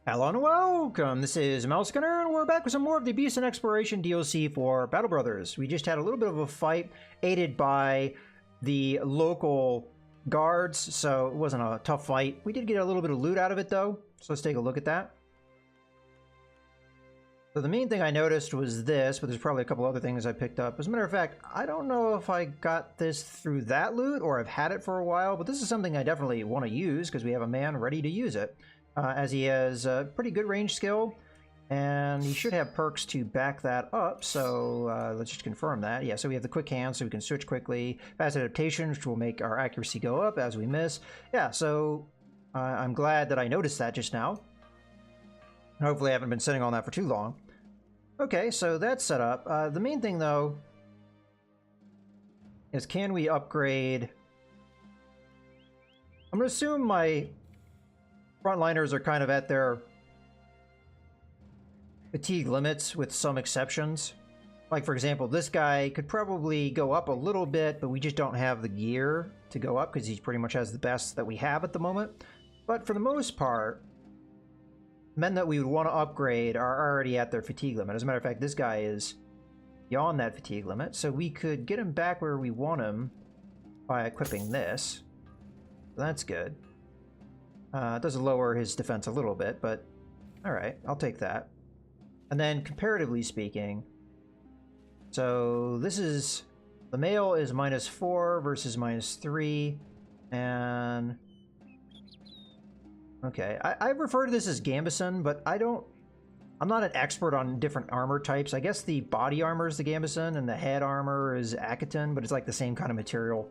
Hello and welcome, this is Mousegunner, and we're back with some more of the Beast and Exploration DLC for Battle Brothers. We just had a little bit of a fight, aided by the local guards, so it wasn't a tough fight. We did get a little bit of loot out of it though, so let's take a look at that. So the main thing I noticed was this, but there's probably a couple other things I picked up. As a matter of fact, I don't know if I got this through that loot or I've had it for a while, but this is something I definitely want to use because we have a man ready to use it. As he has a pretty good range skill, and he should have perks to back that up, so let's just confirm that. Yeah, so we have the quick hands, so we can switch quickly. Fast adaptation, which will make our accuracy go up as we miss. Yeah, so I'm glad that I noticed that just now. Hopefully I haven't been sitting on that for too long. Okay, so that's set up. The main thing, though, is can we upgrade... I'm going to assume my frontliners are kind of at their fatigue limits with some exceptions. Like, for example, this guy could probably go up a little bit, but we just don't have the gear to go up because he pretty much has the best that we have at the moment. But for the most part, men that we would want to upgrade are already at their fatigue limit. As a matter of fact, this guy is beyond that fatigue limit, so we could get him back where we want him by equipping this. That's good. It does lower his defense a little bit, but alright, I'll take that. And then, comparatively speaking, so this is... the male is -4 versus -3, and... okay, I refer to this as Gambeson, but I'm not an expert on different armor types. I guess the body armor is the Gambeson, and the head armor is Akaton, but it's like the same kind of material.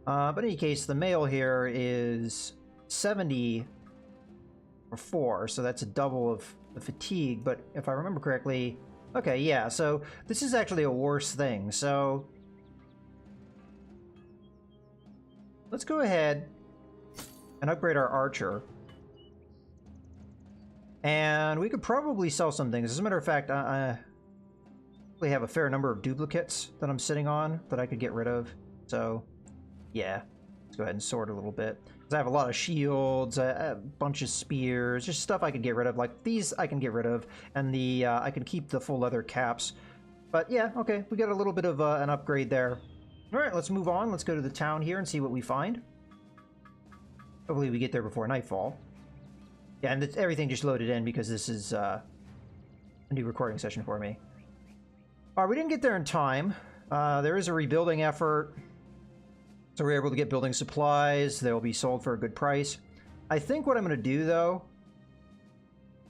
But in any case, the male here is 70 or 4, so that's a double of the fatigue. But if I remember correctly, okay, yeah, so this is actually a worse thing. So let's go ahead and upgrade our archer. And we could probably sell some things. As a matter of fact, I have a fair number of duplicates that I'm sitting on that I could get rid of. So yeah, let's go ahead and sort a little bit. Because I have a lot of shields, a bunch of spears, just stuff I could get rid of. Like these I can get rid of, and the I can keep the full leather caps. But yeah, okay, we got a little bit of an upgrade there. Alright, let's move on. Let's go to the town here and see what we find. Hopefully we get there before nightfall. Yeah, and everything just loaded in because this is a new recording session for me. Alright, we didn't get there in time. There is a rebuilding effort. So we're able to get building supplies. They'll be sold for a good price. I think what I'm going to do, though...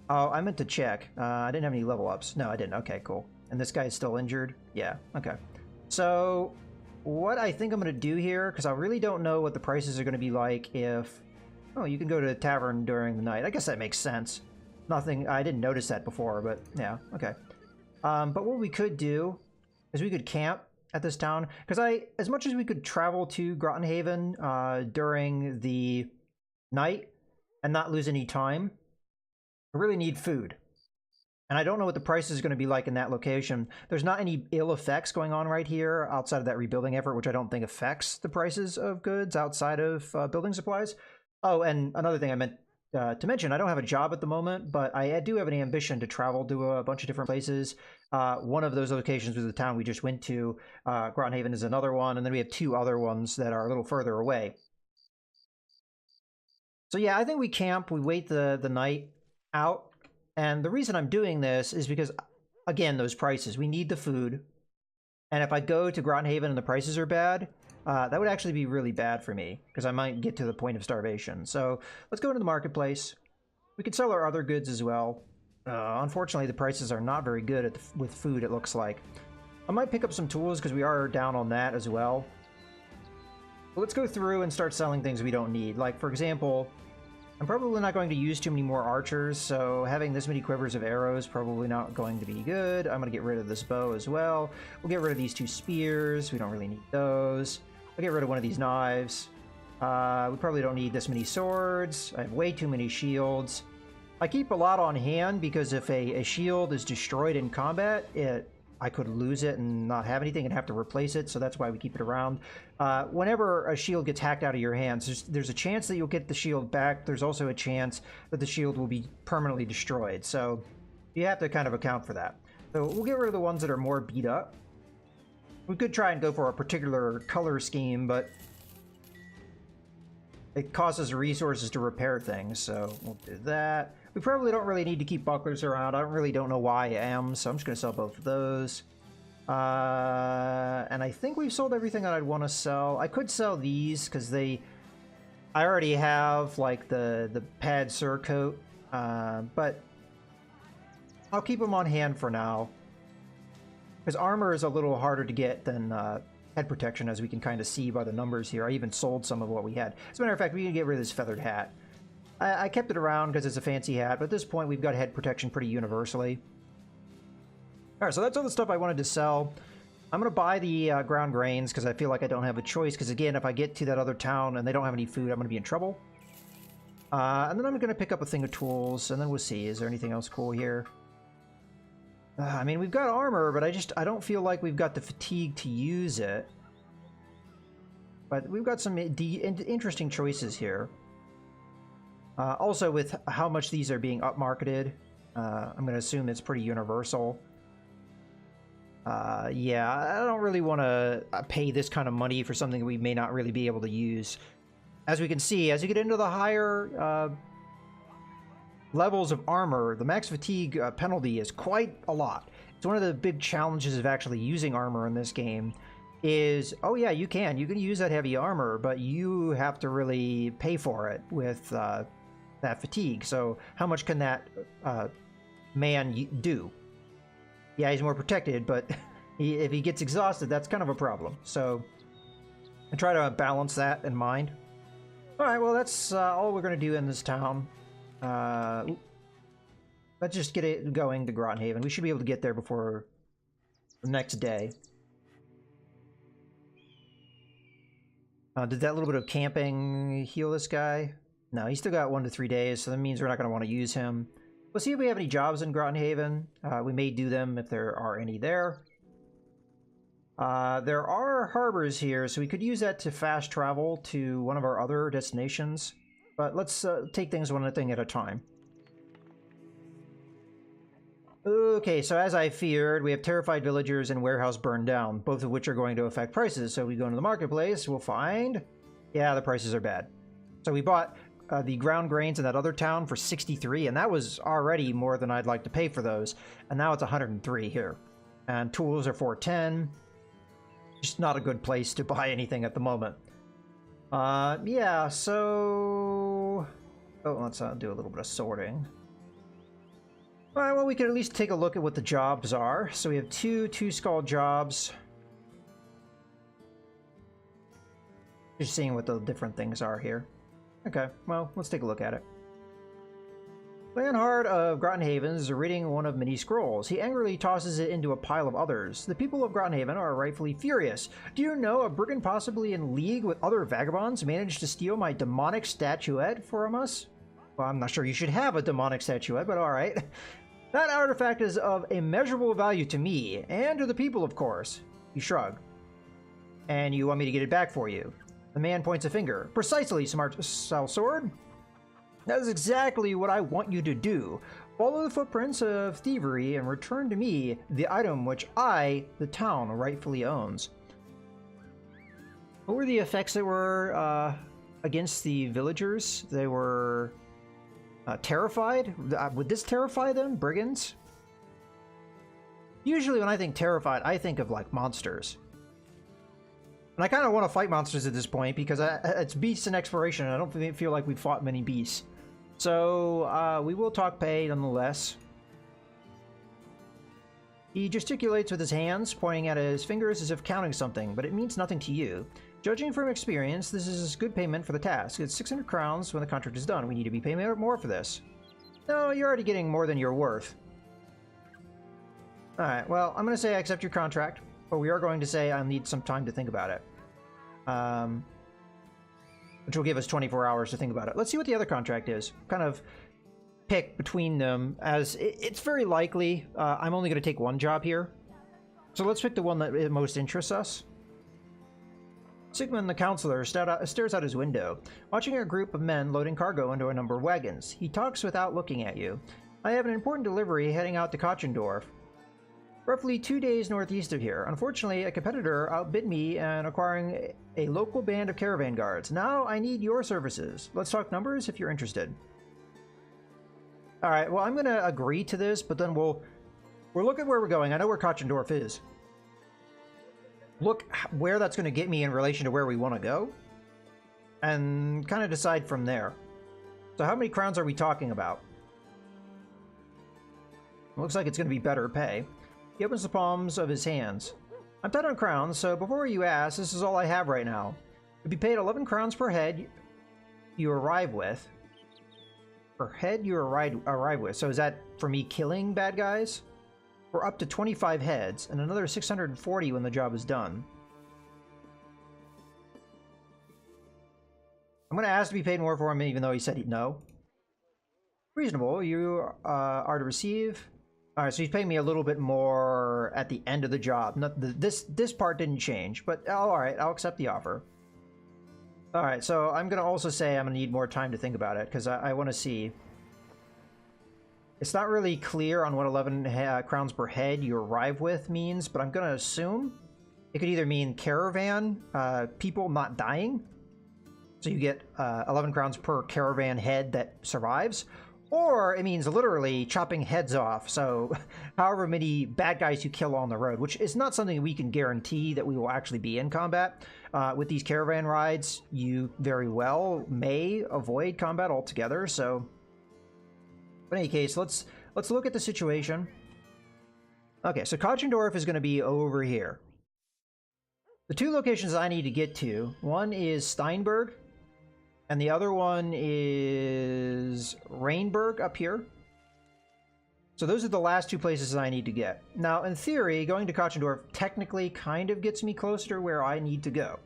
oh, I meant to check. I didn't have any level ups. No, I didn't. Okay, cool. And this guy is still injured? Yeah, okay. So what I think I'm going to do here, because I really don't know what the prices are going to be like if... oh, you can go to the tavern during the night. I guess that makes sense. Nothing... I didn't notice that before, but yeah, okay. But what we could do is we could camp at this town, because as much as we could travel to Grottenhaven during the night and not lose any time, I really need food. And I don't know what the price is going to be like in that location. There's not any ill effects going on right here outside of that rebuilding effort, which I don't think affects the prices of goods outside of building supplies. Oh, and another thing I meant to mention, I don't have a job at the moment, but I do have an ambition to travel to a bunch of different places. One of those locations was the town we just went to. Grottenhaven is another one, and then we have 2 other ones that are a little further away. So yeah, I think we camp, we wait the night out, and the reason I'm doing this is because, again, those prices. We need the food, and if I go to Grottenhaven and the prices are bad, that would actually be really bad for me, because I might get to the point of starvation. So let's go into the marketplace. We can sell our other goods as well. Unfortunately, the prices are not very good with food, it looks like. I might pick up some tools, because we are down on that as well. But let's go through and start selling things we don't need. Like, for example, I'm probably not going to use too many more archers, so having this many quivers of arrows probably not going to be good. I'm going to get rid of this bow as well. We'll get rid of these 2 spears. We don't really need those. I'll get rid of one of these knives. We probably don't need this many swords. I have way too many shields. I keep a lot on hand because if a shield is destroyed in combat, it I could lose it and not have anything and have to replace it, so that's why we keep it around. Whenever a shield gets hacked out of your hands, there's a chance that you'll get the shield back. There's also a chance that the shield will be permanently destroyed, so you have to kind of account for that. So we'll get rid of the ones that are more beat up. We could try and go for a particular color scheme, but it costs us resources to repair things, so we'll do that. We probably don't really need to keep bucklers around. I don't know why I am, so I'm just going to sell both of those. And I think we've sold everything that I'd want to sell. I could sell these because I already have like the pad surcoat, but I'll keep them on hand for now. Because armor is a little harder to get than head protection, as we can kind of see by the numbers here. I even sold some of what we had. As a matter of fact, we can get rid of this feathered hat. I kept it around because it's a fancy hat, but at this point we've got head protection pretty universally. Alright, so that's all the stuff I wanted to sell. I'm going to buy the ground grains because I feel like I don't have a choice, because again, if I get to that other town and they don't have any food, I'm going to be in trouble. And then I'm going to pick up a thing of tools, and then we'll see. Is there anything else cool here? I mean, we've got armor, but I don't feel like we've got the fatigue to use it. But we've got some interesting choices here. Also, with how much these are being upmarketed, I'm going to assume it's pretty universal. Yeah, I don't really want to pay this kind of money for something we may not really be able to use. As we can see, as you get into the higher levels of armor, the max fatigue penalty is quite a lot. It's one of the big challenges of actually using armor in this game is, oh yeah, you can use that heavy armor, but you have to really pay for it with that fatigue. So how much can that man do? Yeah, he's more protected, but if he gets exhausted, that's kind of a problem. So I try to balance that in mind. All right, well, that's all we're going to do in this town. Let's just get it going to Grottenhaven. We should be able to get there before the next day. Did that little bit of camping heal this guy? No, he's still got 1 to 3 days, so that means we're not going to want to use him. We'll see if we have any jobs in Grottenhaven. We may do them if there are any there. There are harbors here, so we could use that to fast travel to one of our other destinations. But let's take things one thing at a time. Okay, so as I feared, we have terrified villagers and warehouse burned down, both of which are going to affect prices. So we go into the marketplace, we'll find, yeah, the prices are bad. So we bought the ground grains in that other town for 63, and that was already more than I'd like to pay for those. And now it's 103 here. And tools are 410. Just not a good place to buy anything at the moment. Yeah, so... oh, let's do a little bit of sorting. Alright, well, we can at least take a look at what the jobs are. So we have two skull jobs. Just seeing what the different things are here. Okay, well, let's take a look at it. Leonhard of Grottenhaven is reading one of many scrolls. He angrily tosses it into a pile of others. The people of Grottenhaven are rightfully furious. Do you know a brigand possibly in league with other vagabonds managed to steal my demonic statuette from us? Well, I'm not sure you should have a demonic statuette, but alright. That artifact is of immeasurable value to me, and to the people, of course. You shrug. And you want me to get it back for you? The man points a finger. Precisely, smart sellsword. That is exactly what I want you to do. Follow the footprints of thievery and return to me the item which I, the town, rightfully owns. What were the effects that were against the villagers? They were terrified? Would this terrify them? Brigands? Usually when I think terrified, I think of like monsters. And I kind of want to fight monsters at this point because it's beasts and exploration, and I don't feel like we've fought many beasts. So, we will talk pay nonetheless. He gesticulates with his hands, pointing at his fingers as if counting something, but it means nothing to you. Judging from experience, this is good payment for the task. It's 600 crowns when the contract is done. We need to be paying more for this. No, you're already getting more than you're worth. Alright, well, I'm going to say I accept your contract, but we are going to say I need some time to think about it. Which will give us 24 hours to think about it. Let's see what the other contract is. Kind of pick between them, as it's very likely I'm only going to take one job here. So let's pick the one that most interests us. Sigmund the counselor stares out his window, watching a group of men loading cargo into a number of wagons. He talks without looking at you. I have an important delivery heading out to Kochendorf, roughly 2 days northeast of here. Unfortunately, a competitor outbid me in acquiring a local band of caravan guards. Now I need your services. Let's talk numbers if you're interested. Alright, well, I'm going to agree to this, but then we'll look at where we're going. I know where Kochendorf is. Look where that's going to get me in relation to where we want to go, and kind of decide from there. So how many crowns are we talking about? Looks like it's going to be better pay. He opens the palms of his hands. I'm tight on crowns, so before you ask, this is all I have right now. You'll be paid 11 crowns per head you arrive with. Per head you arrive with. So is that for me killing bad guys? For up to 25 heads, and another 640 when the job is done. I'm going to ask to be paid more for him, even though he said he'd no. Reasonable. You are to receive... Alright, so he's paying me a little bit more at the end of the job. This part didn't change, but alright, I'll accept the offer. Alright, so I'm going to also say I'm going to need more time to think about it, because I want to see... It's not really clear on what 11 crowns per head you arrive with means, but I'm going to assume it could either mean caravan, people not dying, so you get 11 crowns per caravan head that survives, or it means literally chopping heads off, so however many bad guys you kill on the road, which is not something we can guarantee that we will actually be in combat. With these caravan rides, you very well may avoid combat altogether, so... But in any case, let's look at the situation. Okay, so Kochendorf is going to be over here. The two locations I need to get to, one is Steinberg, and the other one is Rainburg up here. So those are the last two places I need to get. Now, in theory, going to Kochendorf technically kind of gets me closer to where I need to go.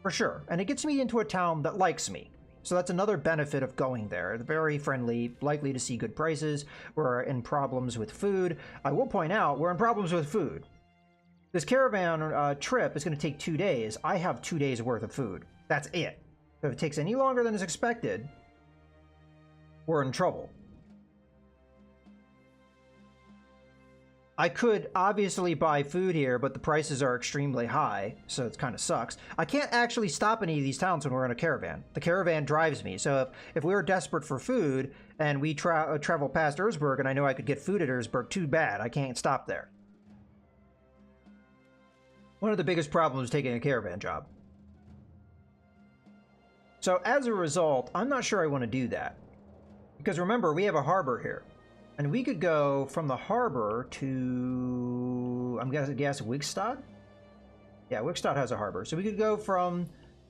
For sure. And it gets me into a town that likes me. So that's another benefit of going there. They're very friendly, likely to see good prices. We're in problems with food. I will point out, we're in problems with food. This caravan trip is going to take 2 days. I have 2 days worth of food. That's it. So if it takes any longer than is expected, we're in trouble. I could obviously buy food here, but the prices are extremely high, so it kind of sucks. I can't actually stop any of these towns when we're in a caravan. The caravan drives me, so if we were desperate for food and we travel past Erzberg and I know I could get food at Erzberg, too bad, I can't stop there. One of the biggest problems taking a caravan job. So as a result, I'm not sure I want to do that. Because remember, we have a harbor here. And we could go from the harbor to, I'm going to guess, Wigstad? Yeah, Wigstad has a harbor. So we could go from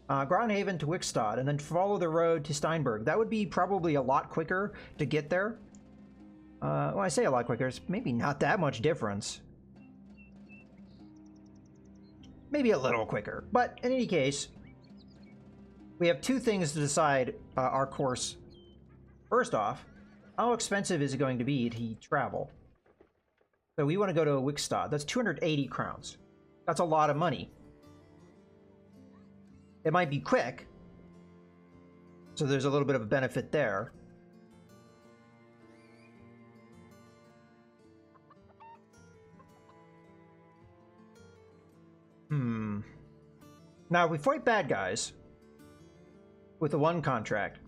Grauenhaven to Wigstad and then follow the road to Steinberg. That would be probably a lot quicker to get there. When I say a lot quicker, it's maybe not that much difference. Maybe a little quicker. But in any case, we have two things to decide our course. First off, how expensive is it going to be to travel? So we want to go to Wigstad. That's 280 crowns. That's a lot of money. It might be quick, so there's a little bit of a benefit there. Now, if we fight bad guys with the one contract,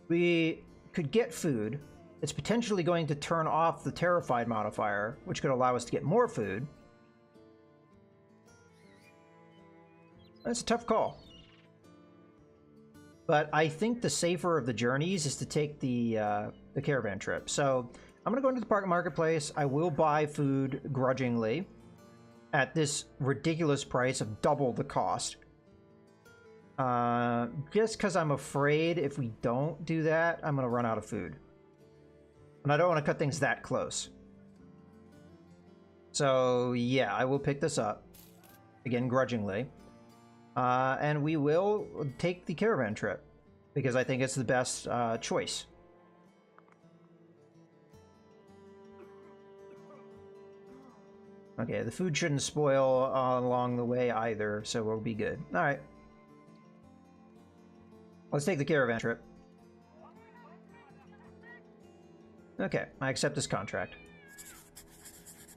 we could get food. It's potentially going to turn off the Terrified modifier, which could allow us to get more food. That's a tough call. But I think the safer of the journeys is to take the caravan trip. So I'm going to go into the marketplace. I will buy food grudgingly at this ridiculous price of double the cost. Just because I'm afraid if we don't do that, I'm going to run out of food. And I don't want to cut things that close. So yeah, I will pick this up. Again, grudgingly. And we will take the caravan trip. Because I think it's the best choice. Okay, the food shouldn't spoil along the way either, so we'll be good. Alright. Let's take the caravan trip. Okay, I accept this contract.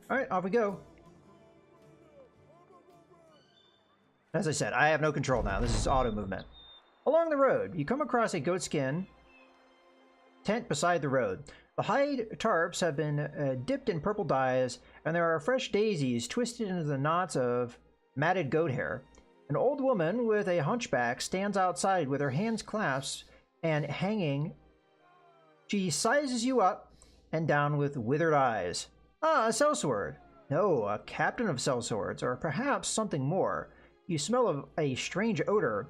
Alright, off we go. As I said, I have no control now. This is auto movement. Along the road, you come across a goatskin tent beside the road. The hide tarps have been dipped in purple dyes, and there are fresh daisies twisted into the knots of matted goat hair. An old woman with a hunchback stands outside with her hands clasped and hanging. She sizes you up and down with withered eyes. Ah, a sellsword. No, a captain of sellswords, or perhaps something more. You smell of a strange odor,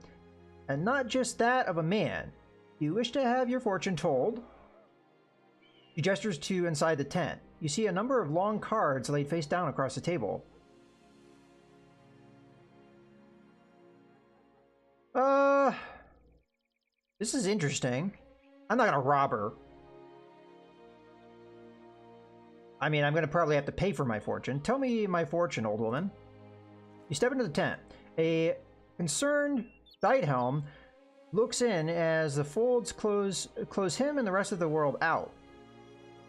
and not just that of a man. You wish to have your fortune told? She gestures to inside the tent. You see a number of long cards laid face down across the table. This is interesting. I'm not gonna rob her. I mean, I'm gonna probably have to pay for my fortune. Tell me my fortune, old woman. You step into the tent. A concerned Diethelm looks in as the folds close him and the rest of the world out.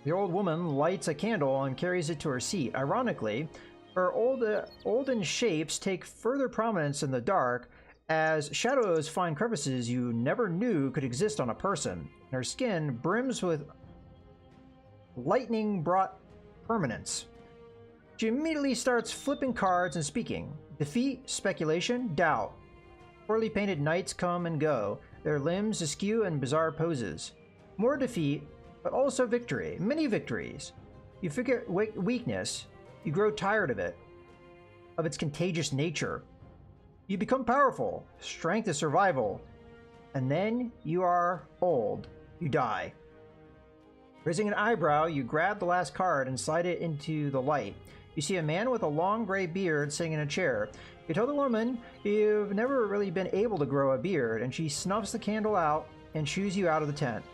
The old woman lights a candle and carries it to her seat. Ironically, her olden shapes take further prominence in the dark as shadows find crevices you never knew could exist on a person. Her skin brims with lightning-brought permanence. She immediately starts flipping cards and speaking. Defeat, speculation, doubt. Poorly painted knights come and go, their limbs askew in bizarre poses. More defeat, but also victory. Many victories. You figure weakness. You grow tired of it. Of its contagious nature. You become powerful. Strength is survival. And then you are old. You die. Raising an eyebrow, you grab the last card and slide it into the light. You see a man with a long gray beard sitting in a chair. You tell the woman you've never really been able to grow a beard, and she snuffs the candle out and shoos you out of the tent.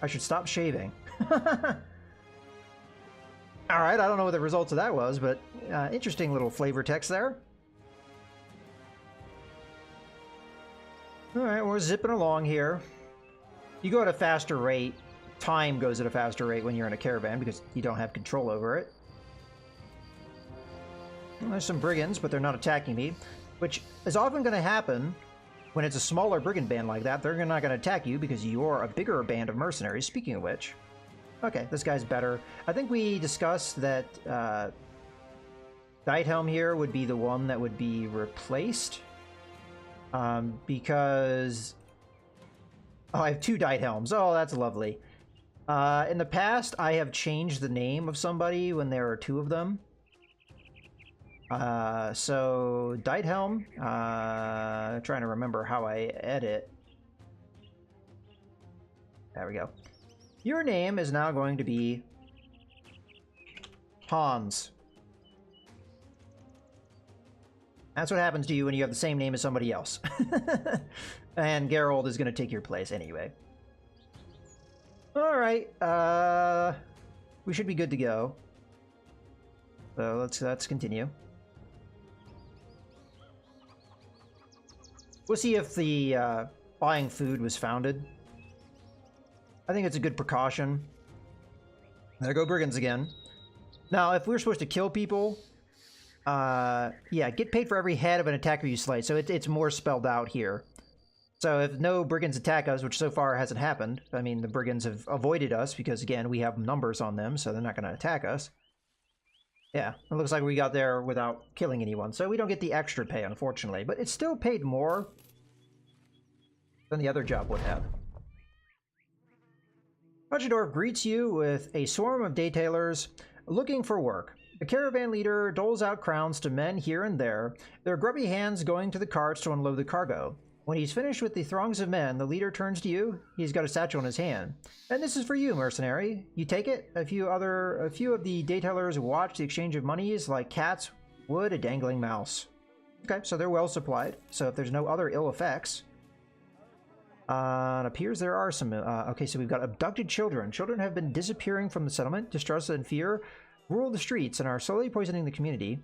I should stop shaving. Alright, I don't know what the results of that was, but interesting little flavor text there. Alright, we're zipping along here. You go at a faster rate. Time goes at a faster rate when you're in a caravan because you don't have control over it. Well, there's some brigands, but they're not attacking me, which is often going to happen when it's a smaller brigand band like that. They're not going to attack you because you're a bigger band of mercenaries. Speaking of which, okay, this guy's better. I think we discussed that Diethelm here would be the one that would be replaced because I have two Diethelms. Oh, that's lovely. In the past, I have changed the name of somebody when there are two of them. So Diethelm, trying to remember how I edit. There we go. Your name is now going to be Hans. That's what happens to you when you have the same name as somebody else. And Geralt is going to take your place anyway. Alright, we should be good to go. So let's continue. We'll see if the buying food was founded. I think it's a good precaution. There go brigands again. Now, if we're supposed to kill people, yeah, get paid for every head of an attacker you slay. So it's more spelled out here. So if no brigands attack us, which so far hasn't happened, I mean, the brigands have avoided us because, again, we have numbers on them, so they're not going to attack us. Yeah, it looks like we got there without killing anyone, so we don't get the extra pay, unfortunately. But it's still paid more than the other job would have. Hutchendorf greets you with a swarm of daytailers looking for work. The caravan leader doles out crowns to men here and there, their grubby hands going to the carts to unload the cargo. When he's finished with the throngs of men, the leader turns to you. He's got a satchel in his hand. And this is for you, mercenary. You take it. A few of the daytailers watch the exchange of monies like cats would a dangling mouse. Okay, so they're well supplied. So if there's no other ill effects, it appears there are some. Okay, so we've got abducted children. Children have been disappearing from the settlement. Distrust and fear rule the streets and are slowly poisoning the community.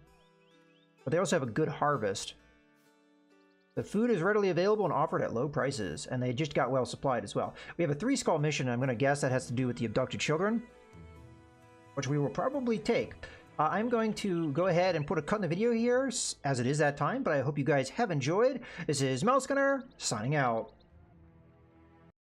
But they also have a good harvest. The food is readily available and offered at low prices, and they just got well supplied as well. We have a 3-skull mission, and I'm going to guess that has to do with the abducted children, which we will probably take. I'm going to go ahead and put a cut in the video here, as it is that time, but I hope you guys have enjoyed. This is Mouse Gunner, signing out.